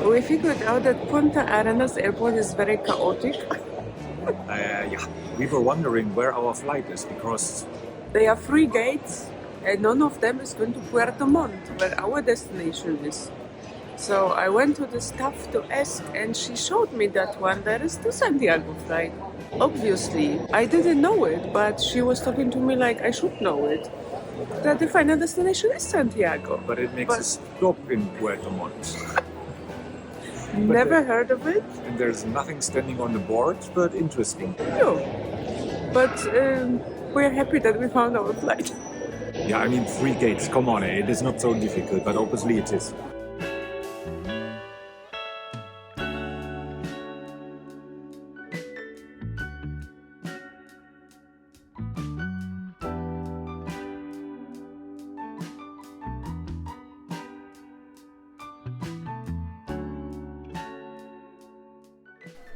We figured out that Punta Arenas airport is very chaotic. Yeah, we were wondering where our flight is because They have 3 gates, and none of them is going to Puerto Montt, where our destination is. So I went to the staff to ask, and she showed me that one that is to Santiago flight. Obviously, I didn't know it, but she was talking to me like I should know it. That the final destination is Santiago. but it makes a stop in Puerto Montt. Never heard of it? And there's nothing standing on the board, but interesting. No. But we're happy that we found our flight. Yeah, I mean 3 gates, come on, it is not so difficult, but obviously it is.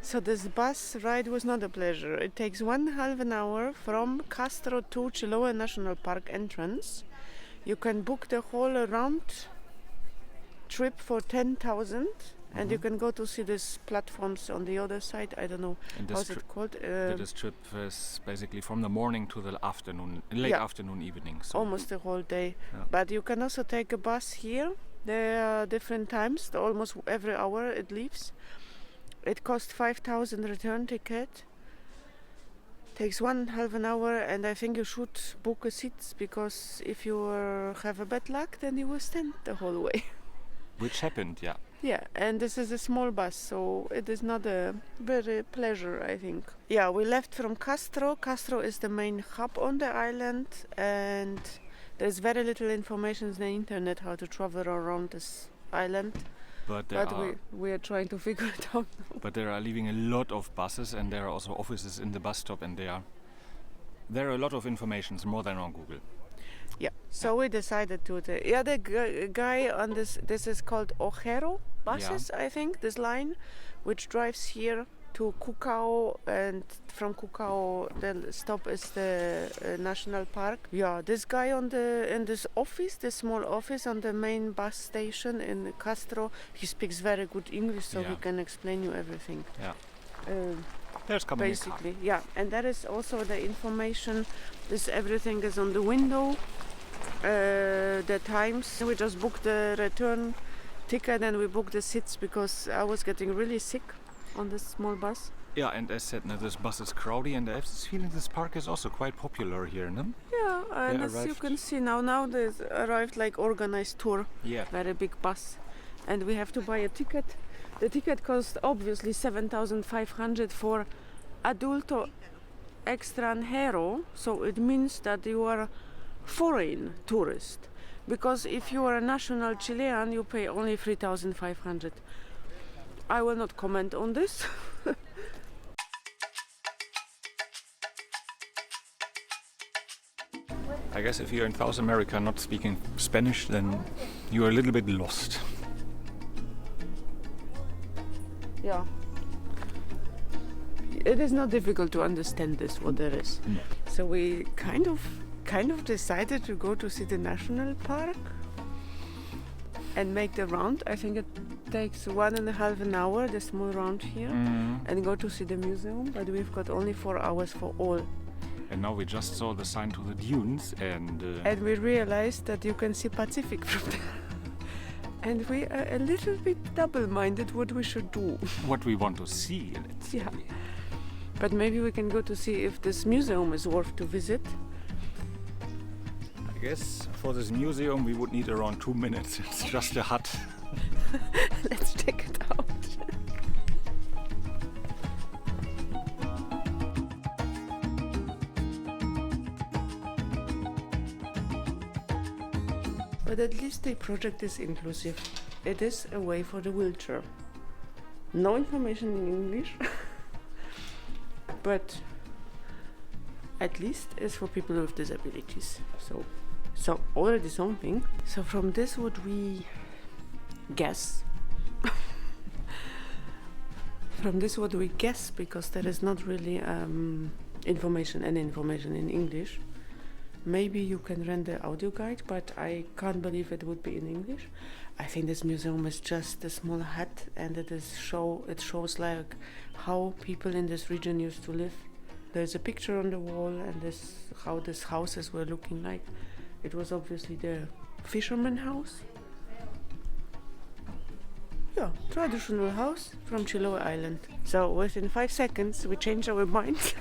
So this bus ride was not a pleasure. It takes 1/2 an hour from Castro to Chiloe National Park entrance. You can book the whole round trip for 10,000, and you can go to see these platforms on the other side. I don't know how's it called. This trip is basically from the morning to the afternoon, late afternoon, evening. So almost the whole day. Yeah. But you can also take a bus here. There are different times. Almost every hour it leaves. It costs 5,000 return ticket. Takes 1/2 an hour, and I think you should book a seat because if you have a bad luck, then you will stand the whole way. which happened, yeah. Yeah, and this is a small bus, so it is not a very pleasure, I think. Yeah, we left from Castro. Castro is the main hub on the island, and there's very little information on the internet how to travel around this island. But we are trying to figure it out. But there are leaving a lot of buses, and there are also offices in the bus stop, and there are a lot of informations, more than on Google. Yeah, so we decided to. The guy on this is called Ojero buses, I think, this line, which drives here to Cucao, and from Cucao the stop is the national park. Yeah, this guy in this office, this small office on the main bus station in Castro, he speaks very good English, so he can explain you everything. Yeah. There's coming basically, yeah, and that is also the information. Everything is on the window. The times. We just booked the return ticket and we booked the seats because I was getting really sick on this small bus. Yeah, and as said, now this bus is crowded, and I have this feeling this park is also quite popular here, no? Yeah, and as you can see now they arrived like organized tour. Yeah. Very big bus, and we have to buy a ticket. The ticket costs obviously 7,500 for adulto extranjero, so it means that you are foreign tourist, because if you are a national Chilean you pay only 3,500. I will not comment on this. I guess if you're in South America not speaking Spanish, then you're a little bit lost. Yeah. It is not difficult to understand this, what there is. No. So we kind of decided to go to see the national park and make the round. I think it takes 1.5 an hour, the small round here, and go to see the museum, but we've got only 4 hours for all. And now we just saw the sign to the dunes, and we realized that you can see Pacific from there. And we are a little bit double-minded what we should do. what we want to see, let's say. Yeah. But maybe we can go to see if this museum is worth to visit. I guess for this museum we would need around 2 minutes. It's just a hut. Let's check it out. But at least the project is inclusive. It is a way for the wheelchair. No information in English, but at least it's for people with disabilities. So already something. So from this would we guess? From this what we guess, because there is not really information in English. Maybe you can rent the audio guide, but I can't believe it would be in English. I think this museum is just a small hut, and it shows like how people in this region used to live. There's a picture on the wall, and how these houses were looking like. It was obviously the fisherman house. Yeah, traditional house from Chiloe Island. So within 5 seconds we changed our minds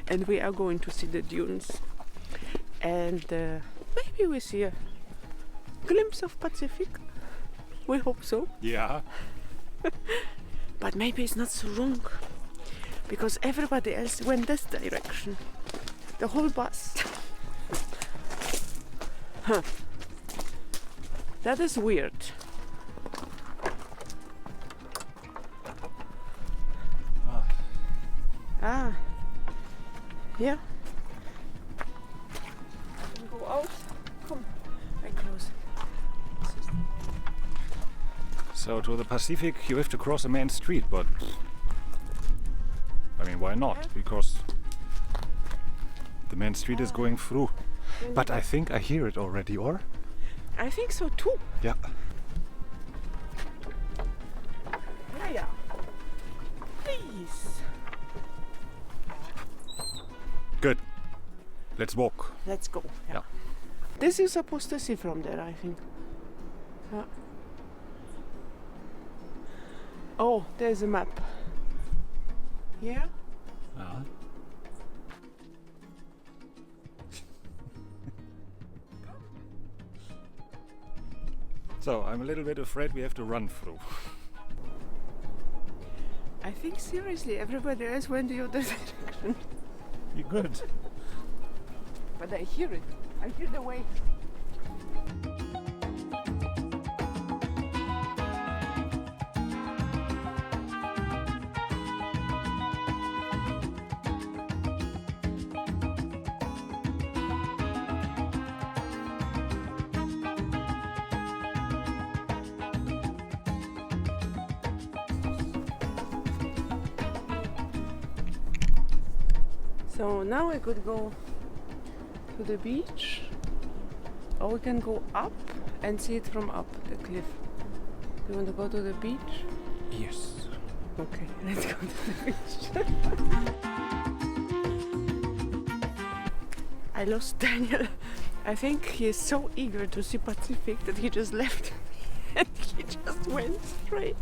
and we are going to see the dunes. And maybe we see a glimpse of Pacific. We hope so. Yeah. But maybe it's not so wrong, because everybody else went this direction. The whole bus. Huh. That is weird. Ah, yeah. Go out. Come, I close. So to the Pacific you have to cross a main street, but I mean, why not? Because the main street is going through. But I think I hear it already, or? I think so too. Yeah. Yeah. Please. Good. Let's walk. Let's go. Yeah. This you're supposed to see from there, I think. Yeah. Oh, there's a map. Yeah? Uh-huh. So, I'm a little bit afraid we have to run through. I think seriously, everybody else went the other direction. You're good. But I hear it. I hear the way. So now I could go to the beach, or we can go up and see it from up the cliff. Do you want to go to the beach? Yes. Okay, let's go to the beach. I lost Daniel. I think he is so eager to see Pacific that he just left and he just went straight.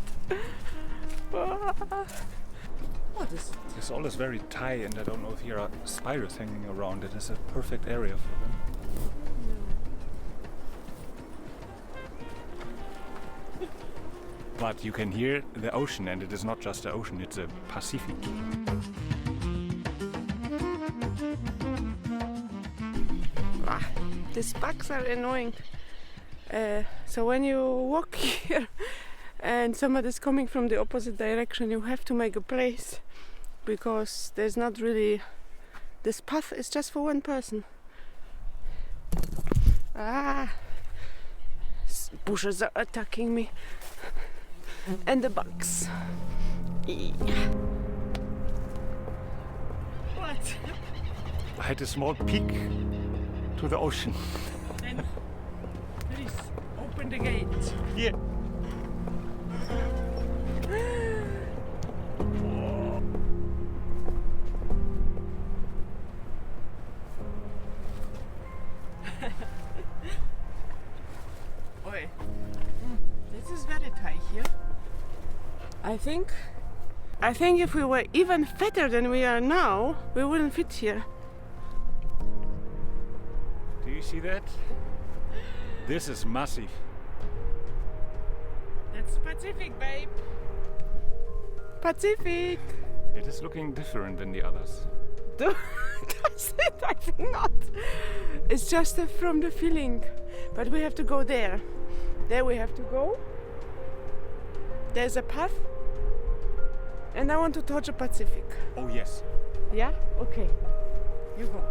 What is it? This all is very Thai, and I don't know if here are spiders hanging around. It is a perfect area for them. But you can hear the ocean, and it is not just the ocean, it's a Pacific. These bugs are annoying. So when you walk here and somebody is coming from the opposite direction, you have to make a place, because there's not really, this path is just for one person. Bushes are attacking me. And the bugs. What? I had a small peek to the ocean. Then please open the gate. Yeah. Oi. This is very tight here. I think if we were even fatter than we are now, we wouldn't fit here. Do you see that? This is massive. That's Pacific, babe. Pacific. It is looking different than the others. Does it? I think not. It's just from the feeling. But we have to go there. There we have to go. There's a path. And I want to touch the Pacific. Oh yes. Yeah? Okay. You go.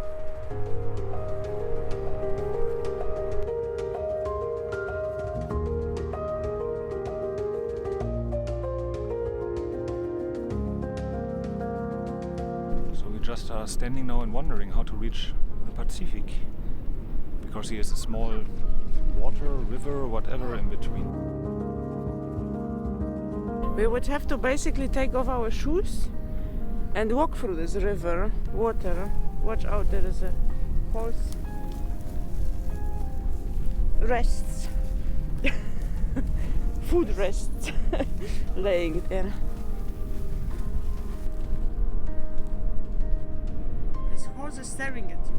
So we just are standing now and wondering how to reach the Pacific, because here is a small water, river, whatever in between. We would have to basically take off our shoes and walk through this river, water. Watch out, there is a horse. Rests. Food rests laying there. This horse is staring at you.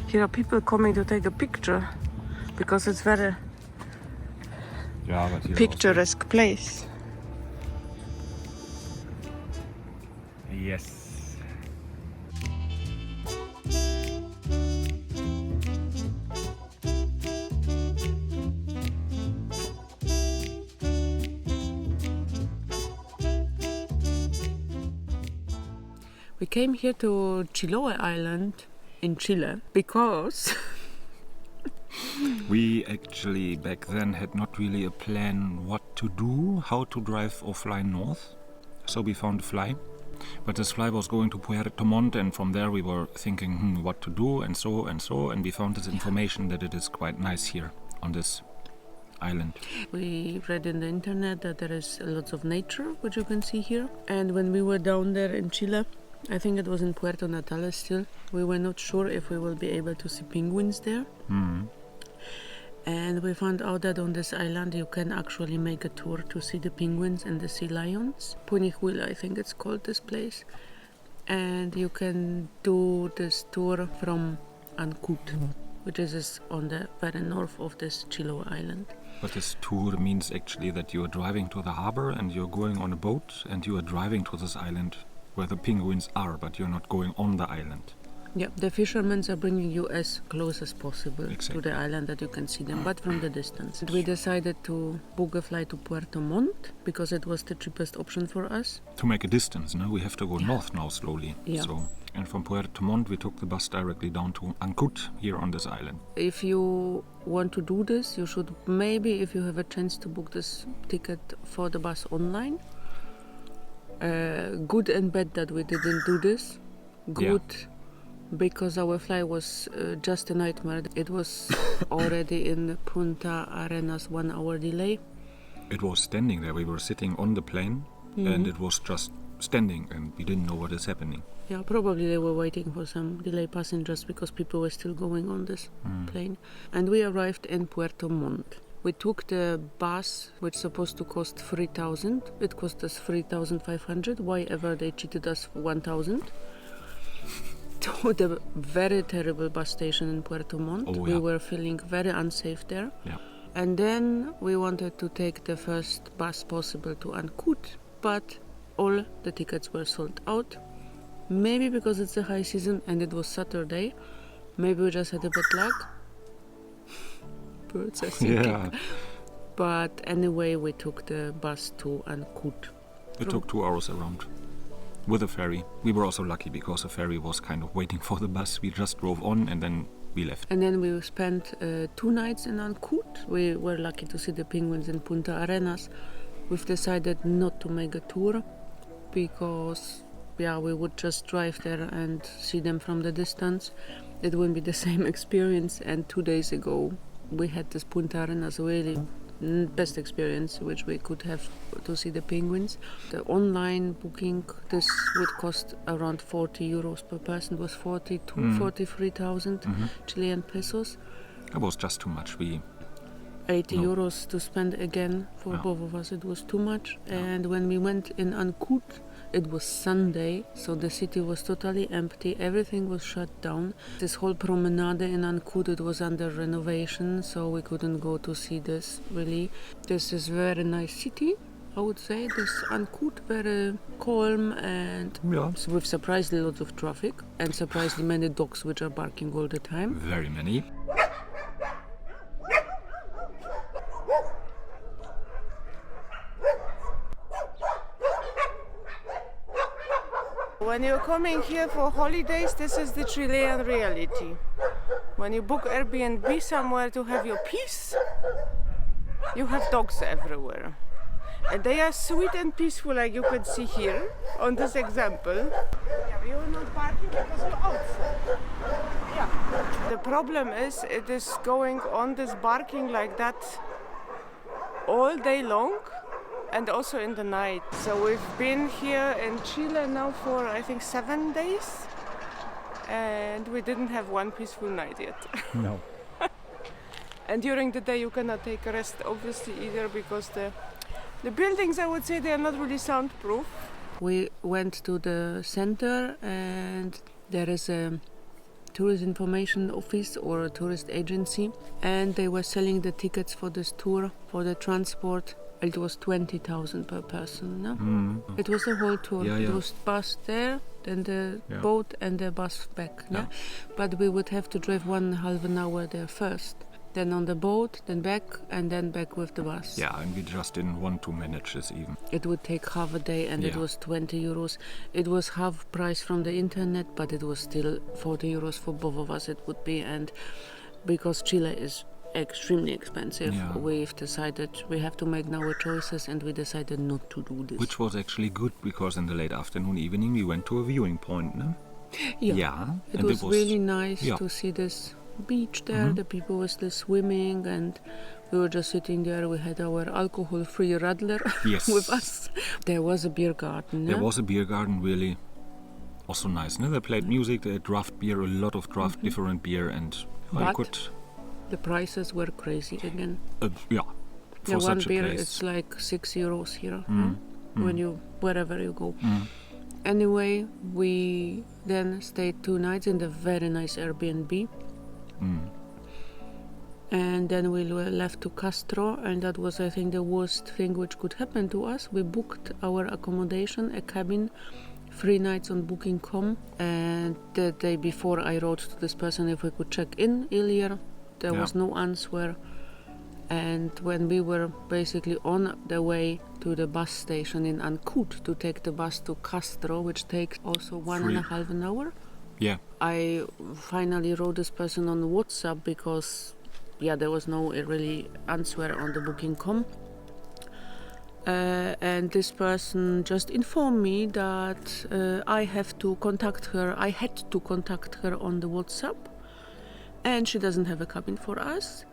Here are people coming to take a picture because it's very picturesque place. Yes. We came here to Chiloe Island in Chile because We actually back then had not really a plan what to do, how to drive or fly north. So we found a fly. But this fly was going to Puerto Montt, and from there we were thinking what to do and so, and we found this information that it is quite nice here on this island. we read in the internet that there is lots of nature, which you can see here. And when we were down there in Chile, I think it was in Puerto Natales still, we were not sure if we will be able to see penguins there. And we found out that on this island you can actually make a tour to see the penguins and the sea lions. Punihuila, I think it's called, this place. And you can do this tour from Ancud, which is on the very north of this Chiloe Island. But this tour means actually that you are driving to the harbor and you're going on a boat and you are driving to this island where the penguins are, but you're not going on the island. Yeah, the fishermen are bringing you as close as possible Exactly. to the island that you can see them, but from the distance. And we decided to book a flight to Puerto Montt because it was the cheapest option for us. To make a distance, no? We have to go north now slowly. Yeah. So, and from Puerto Montt we took the bus directly down to Ancud here on this island. If you want to do this, you should maybe, if you have a chance to book this ticket for the bus online. Good and bad that we didn't do this. Good because our flight was just a nightmare. It was already in Punta Arenas 1 hour delay. It was standing there. We were sitting on the plane and it was just standing and we didn't know what is happening. Yeah, probably they were waiting for some delayed passengers because people were still going on this plane. And we arrived in Puerto Montt. We took the bus, which is supposed to cost 3,000. It cost us 3,500. Why ever they cheated us 1,000? To the very terrible bus station in Puerto Montt. Oh, We yeah. were feeling very unsafe there. Yeah. And then we wanted to take the first bus possible to Ancud, but all the tickets were sold out. Maybe because it's the high season and it was Saturday. Maybe we just had a bad luck. Birds are singing. Yeah. But anyway, we took the bus to Ancud. It took 2 hours around with a ferry. We were also lucky because the ferry was kind of waiting for the bus. We just drove on and then we left. And then we spent 2 nights in Ancud. We were lucky to see the penguins in Punta Arenas. We've decided not to make a tour because we would just drive there and see them from the distance. It wouldn't be the same experience. And 2 days ago we had this Punta Arenas really best experience which we could have to see the penguins. The online booking, this would cost around 40 euros per person. It was 43,000 Chilean pesos. It was just too much. 80 euros to spend again for both of us. It was too much. And when we went in Ancud, it was Sunday, so the city was totally empty. Everything was shut down. This whole promenade in Ancud, it was under renovation, so we couldn't go to see this, really. This is very nice city, I would say. This Ancud, very calm and with surprisingly lots of traffic and surprisingly many dogs which are barking all the time. Very many. When you're coming here for holidays, this is the Chilean reality. When you book Airbnb somewhere to have your peace, you have dogs everywhere. And they are sweet and peaceful, like you can see here on this example. Yeah, you're not barking because you're outside. Yeah. The problem is, it is going on this barking like that all day long. And also in the night. So we've been here in Chile now for I think 7 days, and we didn't have one peaceful night yet. No. And during the day you cannot take a rest obviously either, because the buildings, I would say, they are not really soundproof. We went to the center and there is a tourist information office or a tourist agency, and they were selling the tickets for this tour, for the transport. It was 20,000 per person, no? It was the whole tour. Yeah. It was bus there, then the boat and the bus back, yeah? But we would have to drive 1.5 an hour there first. Then on the boat, then back, and then back with the bus. Yeah, and we just didn't want to manage this even. It would take half a day, and it was 20 euros. It was half price from the internet, but it was still 40 euros for both of us it would be. And because Chile is extremely expensive, we've decided we have to make now our choices, and we decided not to do this. Which was actually good, because in the late afternoon, evening, we went to a viewing point, no? Yeah. It was really nice to see this beach there. The people were still swimming, and we were just sitting there. We had our alcohol-free radler with us. There was a beer garden. There was a beer garden, really. Also nice, no? They played music, they had draft beer, a lot of draft, different beer, and I could... The prices were crazy again. For one such a beer place. it's like 6 euros here when you wherever you go. Anyway, we then stayed 2 nights in the very nice Airbnb, and then we were left to Castro, and that was, I think, the worst thing which could happen to us. We booked our accommodation, a cabin, 3 nights on booking.com, and the day before I wrote to this person if we could check in earlier. There was no answer, and when we were basically on the way to the bus station in Ancud to take the bus to Castro, which takes also 1.5 an hour, I finally wrote this person on WhatsApp because there was no really answer on the booking.com, and this person just informed me that I had to contact her on the WhatsApp, and she doesn't have a cabin for us.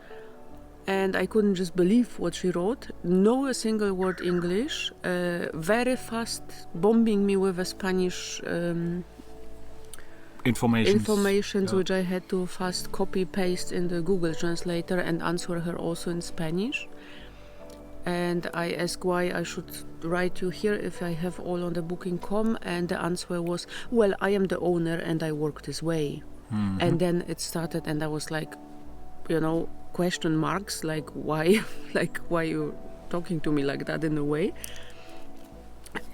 And I couldn't just believe what she wrote. No a single word English. Very fast, bombing me with a Spanish informations which I had to fast copy paste in the Google Translator and answer her also in Spanish. And I asked why I should write you here if I have all on the booking.com, and the answer was, well, I am the owner and I work this way. And then it started, and I was like, question marks, like why you talking to me like that in a way.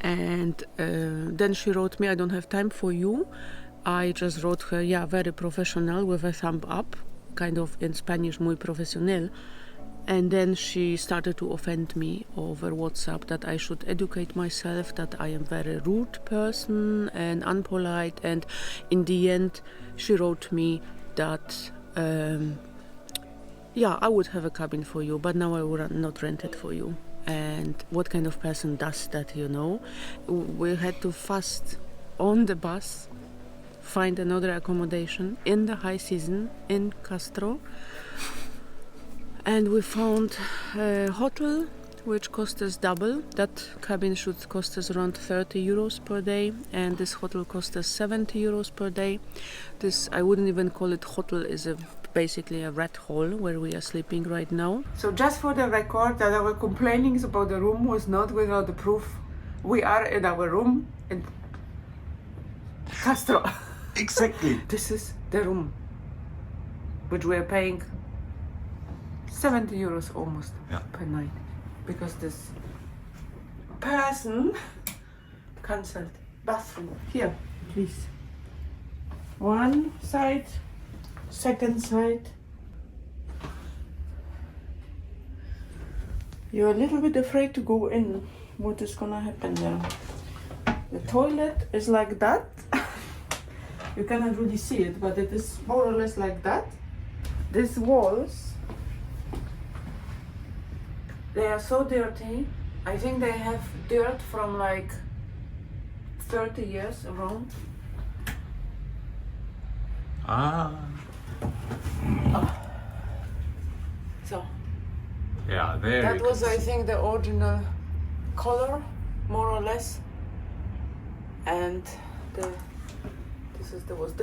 And then she wrote me, I don't have time for you. I just wrote her, very professional, with a thumb up, kind of in Spanish, muy profesional. And then she started to offend me over WhatsApp that I should educate myself, that I am a very rude person and unpolite. And in the end, she wrote me that, I would have a cabin for you, but now I will not rent it for you. And what kind of person does that, We had to fast on the bus, find another accommodation in the high season in Castro. And we found a hotel which cost us double. That cabin should cost us around 30 euros per day, and this hotel cost us 70 euros per day. This, I wouldn't even call it hotel, is basically a rat hole where we are sleeping right now. So just for the record, that our complainings about the room was not without the proof. We are in our room in Castro. Exactly. This is the room, which we are paying 70 euros almost per night, because this person cancelled. Bathroom here, please. One side, second side. You're a little bit afraid to go in. What is gonna happen there? The toilet is like that. You cannot really see it, but it is more or less like that. These walls, they are so dirty. I think they have dirt from like 30 years around. So Yeah, there. that was, I think, the original color, more or less. And the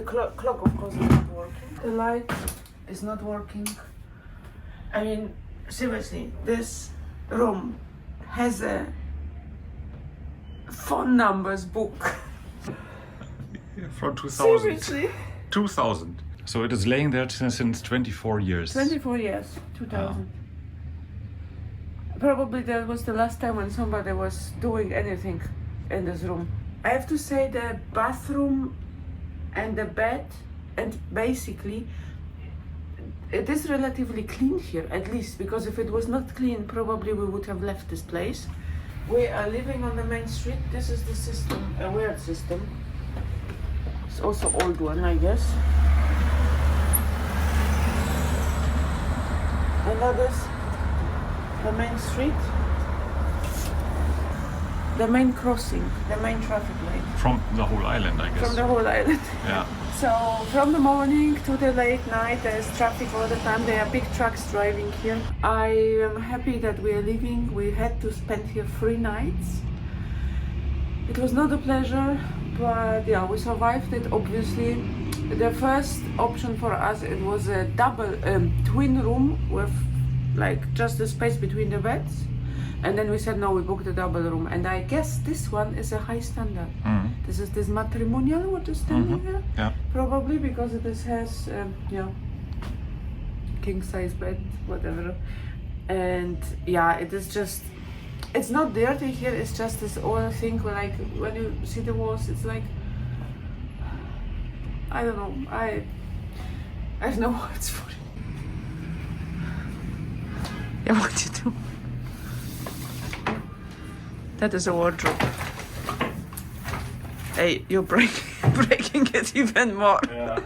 clock, of course, is not working. The light is not working. I mean, seriously, this room has a phone numbers book. From 2000. Seriously? 2000. So it is laying there since 24 years. 24 years, 2000. Probably that was the last time when somebody was doing anything in this room. I have to say the bathroom and the bed, and basically it is relatively clean here, at least, because if it was not clean, probably we would have left this place. We are living on the main street. This is the system, a weird system. It's also old one, I guess. And that is the main street, the main crossing, the main traffic light. From the whole island, I guess. From the whole island. Yeah. So from the morning to the late night, there's traffic all the time. There are big trucks driving here. I am happy that we are leaving. We had to spend here 3 nights. It was not a pleasure, but yeah, we survived it, obviously. The first option for us, it was a double twin room with like just the space between the beds. And then we said no, we booked a double room. And I guess this one is a high standard. This is this matrimonial, what is standing here? Yeah. Probably because it has king size bed, whatever. And yeah, it is just, it's not dirty here, it's just this old thing where, like, when you see the walls, it's like, I don't know, I have no words for it. Yeah, what you do? That is a wardrobe. Hey, you're breaking it even more. Yeah.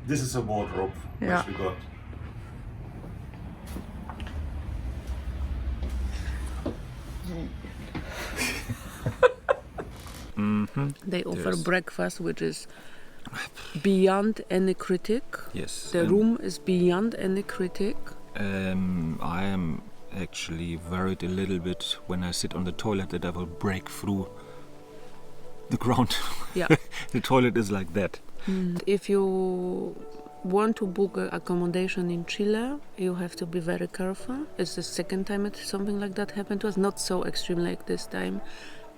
This is a wardrobe Yeah. which we got. They offer Yes. breakfast, which is beyond any critic. Yes. The room is beyond any critic. I am actually worried a little bit when I sit on the toilet that I will break through the ground. Yeah. The toilet is like that. If you want to book accommodation in Chile, you have to be very careful. It's the second time something like that happened to us. Not so extreme like this time,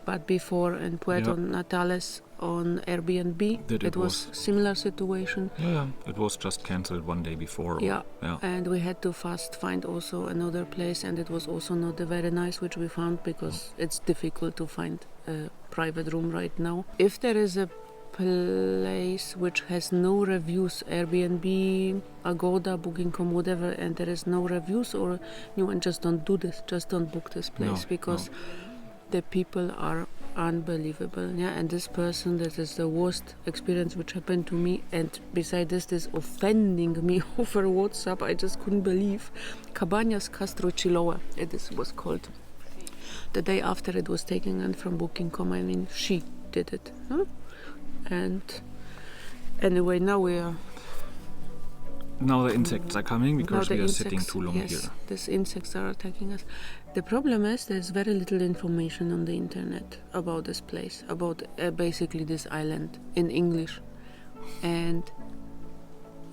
but before in Puerto Natales on Airbnb, That it was similar situation. Yeah, it was just cancelled one day before. Yeah. Yeah. And we had to fast find also another place, and it was also not very nice, which we found because it's difficult to find a private room right now. If there is a place which has no reviews, Airbnb, Agoda, Booking.com, whatever, and there is no reviews or new one, just don't do this, just don't book this place, because the people are unbelievable. Yeah, and this person, that is the worst experience which happened to me, and beside this offending me over WhatsApp, I just couldn't believe. Cabañas Castro Chiloe, this was called. The day after it was taken in from Booking.com, I mean, she did it. Huh? And anyway, now we are Now the insects are coming because Now we the are sitting insects, too long yes, here. these insects are attacking us. The problem is there's very little information on the internet about this place, about basically this island in English. And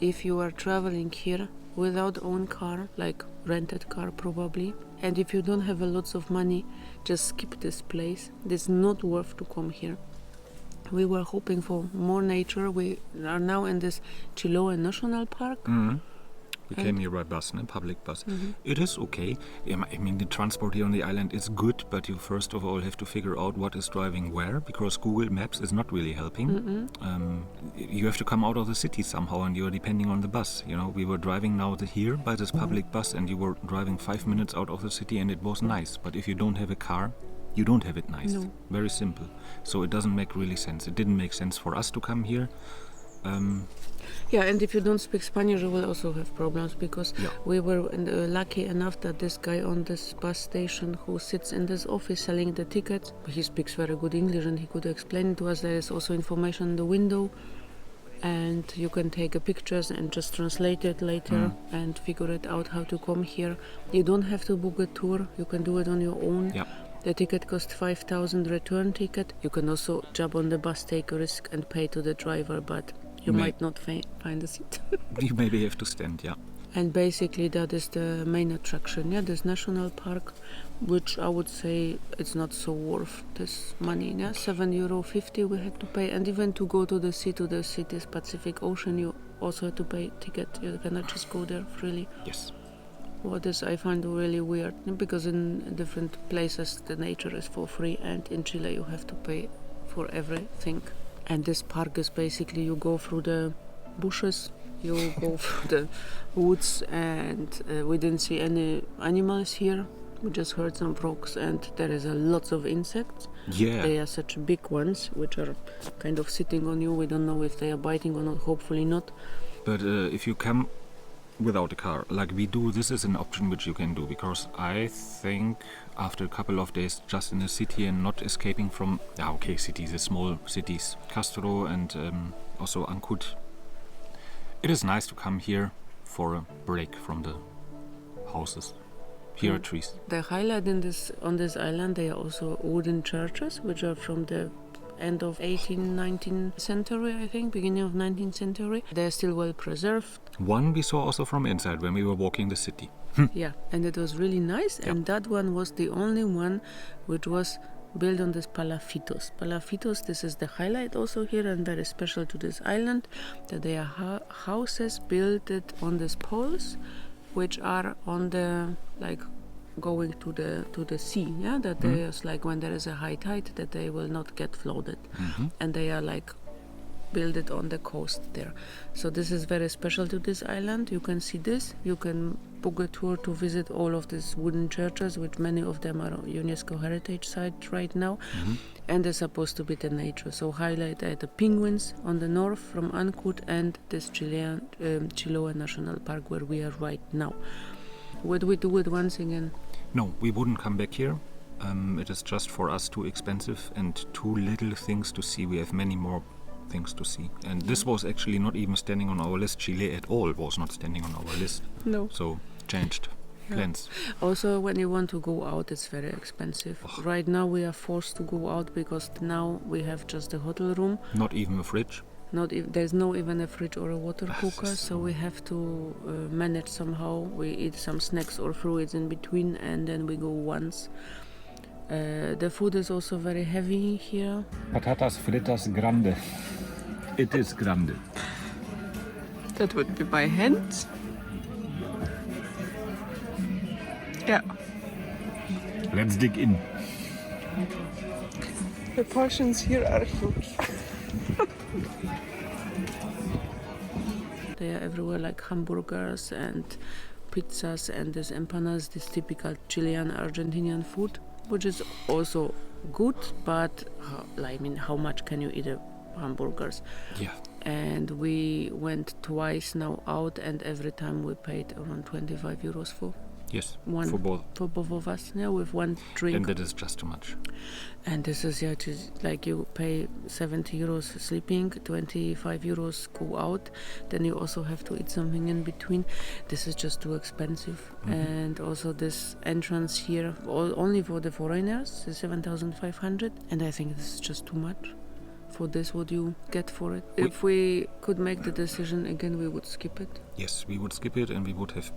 if you are traveling here without own car, like rented car probably, and if you don't have a lots of money, just skip this place. It's not worth to come here. We were hoping for more nature. We are now in this Chiloe National Park. We came here by bus, public bus. It is okay. I mean, the transport here on the island is good, but you first of all have to figure out what is driving where, because Google Maps is not really helping. You have to come out of the city somehow, and you are depending on the bus. You know, we were driving now here by this public bus, and you were driving 5 minutes out of the city, and it was nice. But if you don't have a car, you don't have it nice. No. Very simple. So it doesn't make really sense. It didn't make sense for us to come here. Yeah, and if you don't speak Spanish, you will also have problems, because we were lucky enough that this guy on this bus station who sits in this office selling the tickets, he speaks very good English and he could explain to us. There is also information in the window, and you can take pictures and just translate it later and figure it out how to come here. You don't have to book a tour, you can do it on your own. Yeah. The ticket costs 5,000 return ticket. You can also jump on the bus, take a risk and pay to the driver, but you might not find a seat. You maybe have to stand, yeah. And basically that is the main attraction, this national park, which I would say it's not so worth this money. €7.50 we had to pay, and even to go to the sea, to the city's Pacific Ocean, you also have to pay ticket. You cannot just go there freely. Yes. What is I find really weird, because in different places the nature is for free, and in Chile you have to pay for everything. And this park is basically, you go through the bushes, you go through the woods, and we didn't see any animals here. We just heard some frogs, and there is a lots of insects. Yeah. They are such big ones, which are kind of sitting on you. We don't know if they are biting or not, hopefully not. But if you come without a car, like we do, this is an option which you can do, because I think after a couple of days just in the city and not escaping from, cities, the small cities, Castro and also Ancud, it is nice to come here for a break from the houses. Here are trees. The highlight on this island, they are also wooden churches, which are from the end of 18th, 19th century, I think, beginning of 19th century. They're still well preserved. One we saw also from inside when we were walking the city. Yeah, and it was really nice. And that one was the only one which was built on this palafitos. Palafitos, this is the highlight also here, and very special to this island, that they are houses built on these poles, which are on the, like, going to the sea, that they is like when there is a high tide, that they will not get flooded, and they are like built it on the coast there. So this is very special to this island. You can see this. You can book a tour to visit all of these wooden churches, which many of them are UNESCO heritage site right now, and they're supposed to be the nature. So highlight the penguins on the north from Ancud, and this Chiloe National Park where we are right now. Would we do it once again? No, we wouldn't come back here. It is just for us too expensive and too little things to see. We have many more things to see. And this was actually not even standing on our list. Chile at all was not standing on our list. No. So changed plans. Also, when you want to go out, it's very expensive. Right now we are forced to go out because now we have just a hotel room. Not even a fridge. There's no even a fridge or a water cooker, so we have to manage somehow. We eat some snacks or fruits in between, and then we go once. The food is also very heavy here. Patatas fritas grande. It is grande. That would be by hand. Yeah. Let's dig in. The portions here are huge. They are everywhere, like hamburgers and pizzas and these empanadas, this typical Chilean Argentinian food, which is also good, but how much can you eat hamburgers? Yeah. And we went twice now out, and every time we paid around €25 for Yes, One for both. for both of us, yeah, with one drink. And that is just too much. And this is like you pay 70 euros sleeping, 25 euros go out, then you also have to eat something in between. This is just too expensive. And also this entrance here, only for the foreigners, is 7,500, and I think this is just too much. For this, what you get for it. If we could make the decision again, we would skip it. Yes, we would skip it and we would have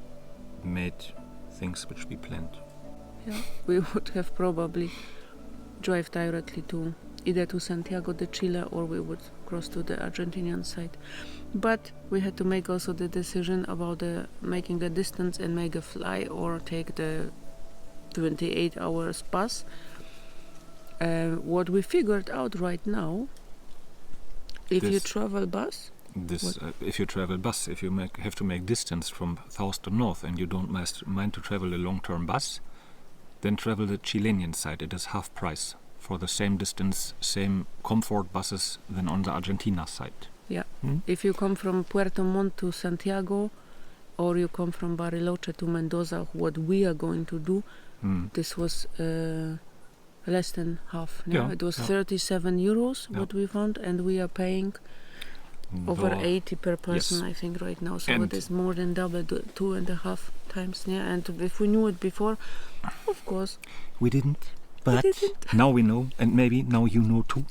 made things which we planned. Yeah, we would have probably drive directly to either to Santiago de Chile, or we would cross to the Argentinian side. But we had to make also the decision about making the distance and make a fly or take the 28 hours bus. What we figured out right now, if you travel bus, if you travel bus, if you have to make distance from south to north and you don't mind to travel a long-term bus, then travel the Chilean side. It is half price for the same distance, same comfort buses than on the Argentina side. Yeah. If you come from Puerto Montt to Santiago, or you come from Bariloche to Mendoza, what we are going to do, this was less than half. No? Yeah, It was 37 euros what we found, and we are paying over 80 per person, yes. I think, right now. So And it is more than double, 2.5 times. Yeah, and if we knew it before, of course. We didn't, but now we know, and maybe now you know too.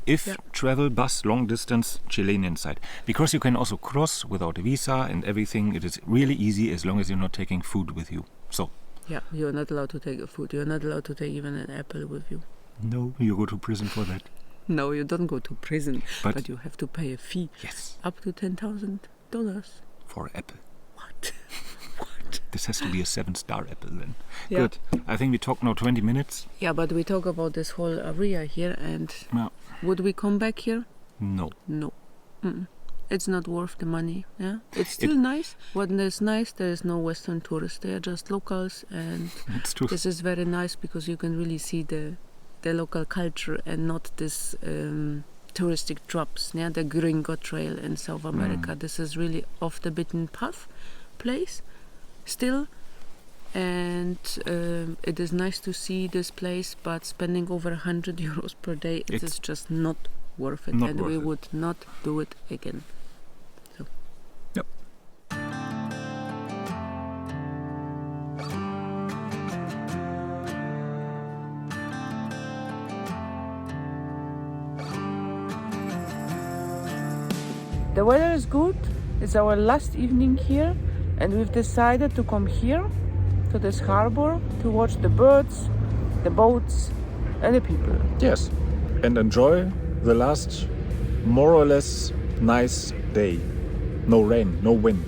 If travel bus long distance Chilean side, because you can also cross without a visa and everything. It is really easy as long as you're not taking food with you. So yeah, you're not allowed to take food. You're not allowed to take even an apple with you. no, you go to prison for that. No, you don't go to prison, But but you have to pay a fee. Yes, Up to $10,000. for apple. What? What? This has to be a 7-star apple then. Yeah. Good. I think we talked now 20 minutes. Yeah, but we talk about this whole area here, and No. would we come back here? No. No. It's not worth the money. Yeah, it's still nice. When there's nice, there is no Western tourists. They are just locals, and It's true. this is very nice because you can really see the local culture and not this touristic drops. Yeah, the Gringo Trail in South America. This is really off the beaten path place still, and it is nice to see this place. But spending over 100 euros per day, it is just not worth it, not and worth we it. would not do it again. So. Yep. The weather is good. It's our last evening here, and we've decided to come here to this harbor to watch the birds, the boats, and the people. Yes. And enjoy the last more or less nice day. No rain, no wind.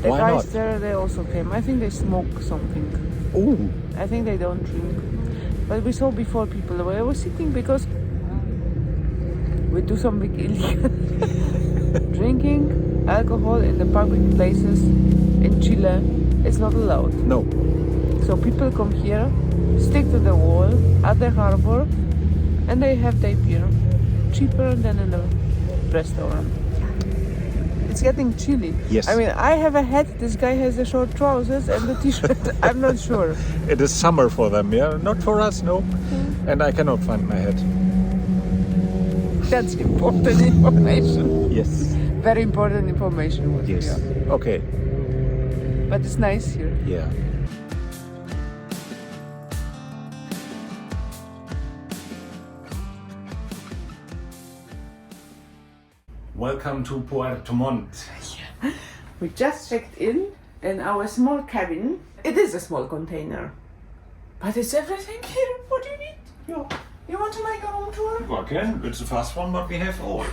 The Why guys not? there, they also came. I think they smoke something. Ooh. I think they don't drink. But we saw before people were sitting because we do something illegal. Drinking alcohol in the public places in Chile is not allowed. No. So people come here, stick to the wall at the harbor, and they have their beer cheaper than in the restaurant. It's getting chilly. Yes. I mean, I have a hat, this guy has the short trousers and the t-shirt. I'm not sure. It is summer for them, yeah? Not for us, no. And I cannot find my hat. That's important information. Yes. Very important information. Yes. Yeah. Okay. But it's nice here. Yeah. Welcome to Puerto Montt. We just checked in our small cabin. It is a small container. But it's everything here. What do you need? Yeah. You want to make a home tour? Okay, it's a fast one, but we have all.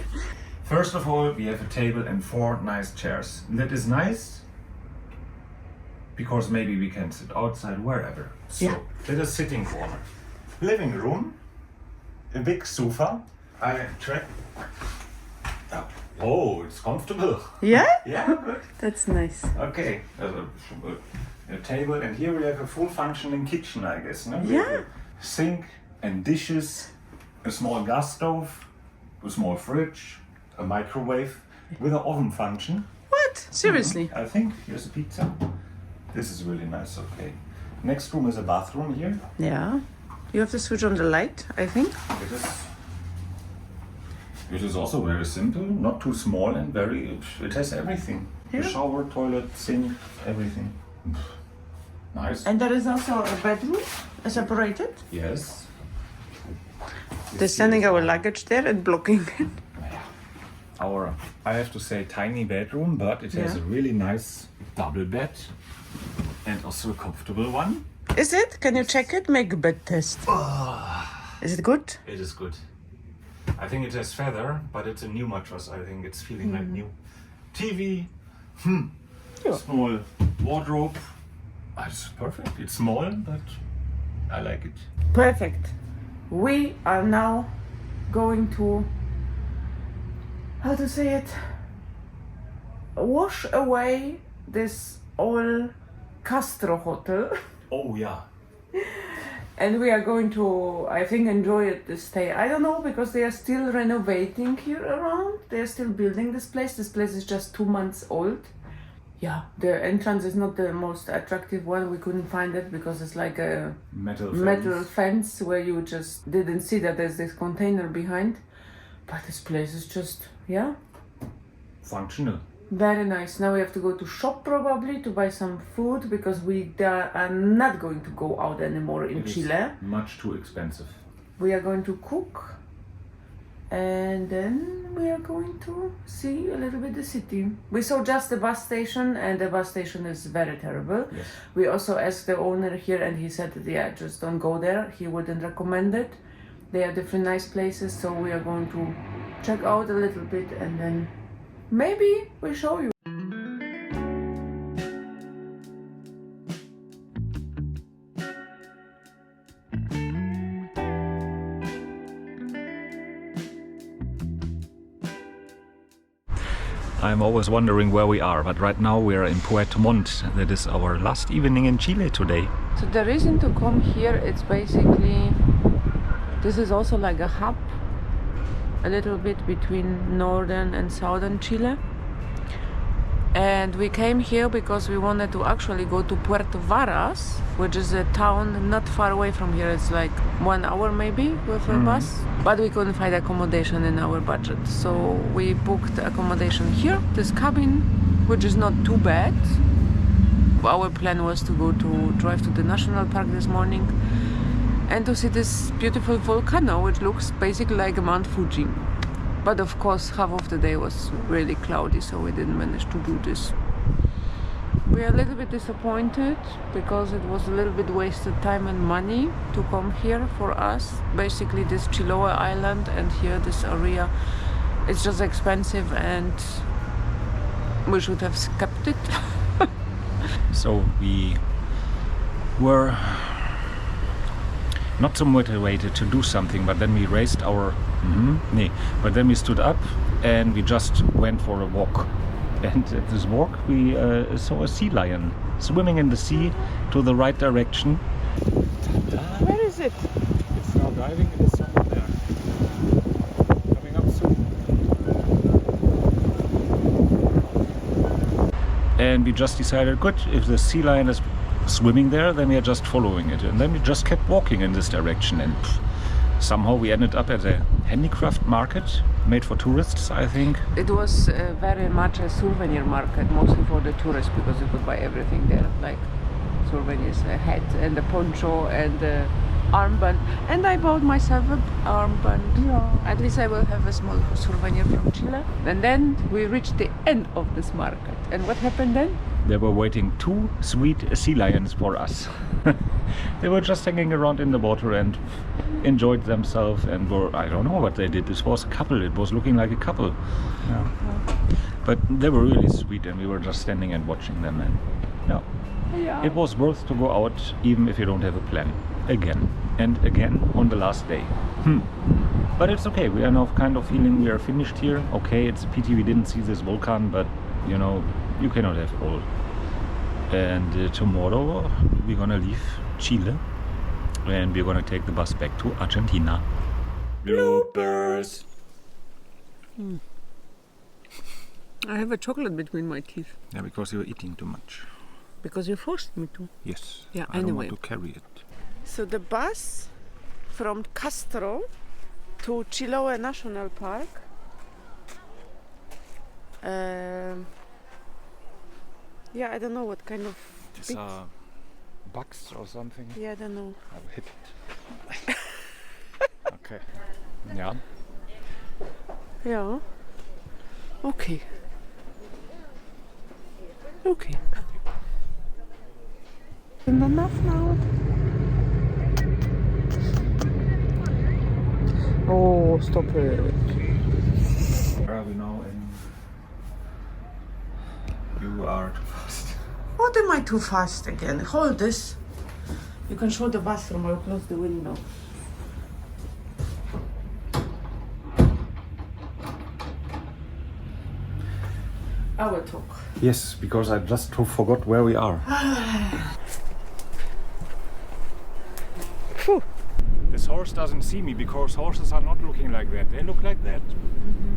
First of all, we have a table and 4 nice chairs. That is nice because maybe we can sit outside wherever. So, Yeah. that is sitting corner. Living room, a big sofa. I check. Oh, it's comfortable. Yeah? Yeah, good. That's nice. Okay, a table, and here we have a full functioning kitchen, I guess. No? We have Yeah. a sink and dishes, a small gas stove, a small fridge, a microwave with an oven function. What? Seriously? I think here's a pizza. This is really nice, okay. Next room is a bathroom here. Yeah. You have to switch on the light, I think. It is also very simple, not too small and it has everything. Yeah. The shower, toilet, sink, everything. Nice. And there is also a bedroom, separated. Yes. They're sending our luggage there and blocking it. I have to say, tiny bedroom, but it has Yeah. a really nice double bed and also a comfortable one. Is it? Can you check it? Make a bed test. Is it good? It is good. I think it has feather, but it's a new mattress. I think it's feeling like new. TV, Yeah. small wardrobe. It's perfect. It's small, but I like it. Perfect. We are now going to, how to say it, wash away this old Castro hotel. Oh yeah. And we are going to, I think, enjoy it this stay. I don't know, because they are still renovating here around. They are still building this place. This place is just 2 months old. Yeah, the entrance is not the most attractive one. We couldn't find it because it's like a metal fence where you just didn't see that there's this container behind. But this place is just, yeah, Functional. very nice. Now we have to go to shop probably to buy some food because we are not going to go out anymore in It is Chile. much too expensive. We are going to cook and then we are going to see a little bit the city. We saw just the bus station and the bus station is very terrible. Yes. We also asked the owner here and he said that, yeah, just don't go there. He wouldn't recommend it. They are different nice places, so we are going to check out a little bit and then maybe we show you. I'm always wondering where we are, but right now we are in Puerto Montt. That is our last evening in Chile today. So the reason to come here, it's basically, this is also like a hub, a little bit between northern and southern Chile. And we came here because we wanted to actually go to Puerto Varas, which is a town not far away from here. It's like 1 hour maybe with a bus. But we couldn't find accommodation in our budget. So we booked accommodation here, this cabin, which is not too bad. Our plan was to drive to the national park this morning and to see this beautiful volcano, which looks basically like Mount Fuji. But of course, half of the day was really cloudy, so we didn't manage to do this. We are a little bit disappointed because it was a little bit wasted time and money to come here for us. Basically, this Chiloe Island and here this area, it's just expensive and we should have kept it. So we were not so motivated to do something, but then we raised our but then we stood up and we just went for a walk, and at this walk we saw a sea lion swimming in the sea to the right direction. Where is it? It's now diving, it is somewhere there, coming up soon. And we just decided, good, if the sea lion is swimming there, then we are just following it, and then we just kept walking in this direction, and somehow we ended up at a handicraft market made for tourists, I think. It was very much a souvenir market, mostly for the tourists, because you could buy everything there, like souvenirs, a hat and a poncho and a armband. And I bought myself an armband. Yeah. At least I will have a small souvenir from Chile. And then we reached the end of this market. And what happened then? There were waiting 2 sweet sea lions for us. They were just hanging around in the water and enjoyed themselves and were, I don't know what they did. This was a couple, it was looking like a couple. Yeah. But they were really sweet and we were just standing and watching them, and Yeah. it was worth to go out even if you don't have a plan. Again and again on the last day. But it's okay, we are now kind of feeling we are finished here. Okay, it's a pity we didn't see this volcano, but you know, you cannot have all. And tomorrow we're gonna leave Chile and we're gonna take the bus back to Argentina. Bloopers! I have a chocolate between my teeth. Yeah, because you were eating too much. because you forced me to. Yes. Yeah, I don't anyway. want to carry it. So the bus from Castro to Chiloe National Park. Yeah, I don't know what kind of. These are bugs or something. Yeah, I don't know. I will hit it. Okay. Yeah. Yeah. Okay. Okay. Isn't enough now? Oh, stop it. Where are we now? You are too fast. What am I too fast again? Hold this. You can show the bathroom or close the window. I will talk. Yes, because I just forgot where we are. Phew. This horse doesn't see me because horses are not looking like that. They look like that.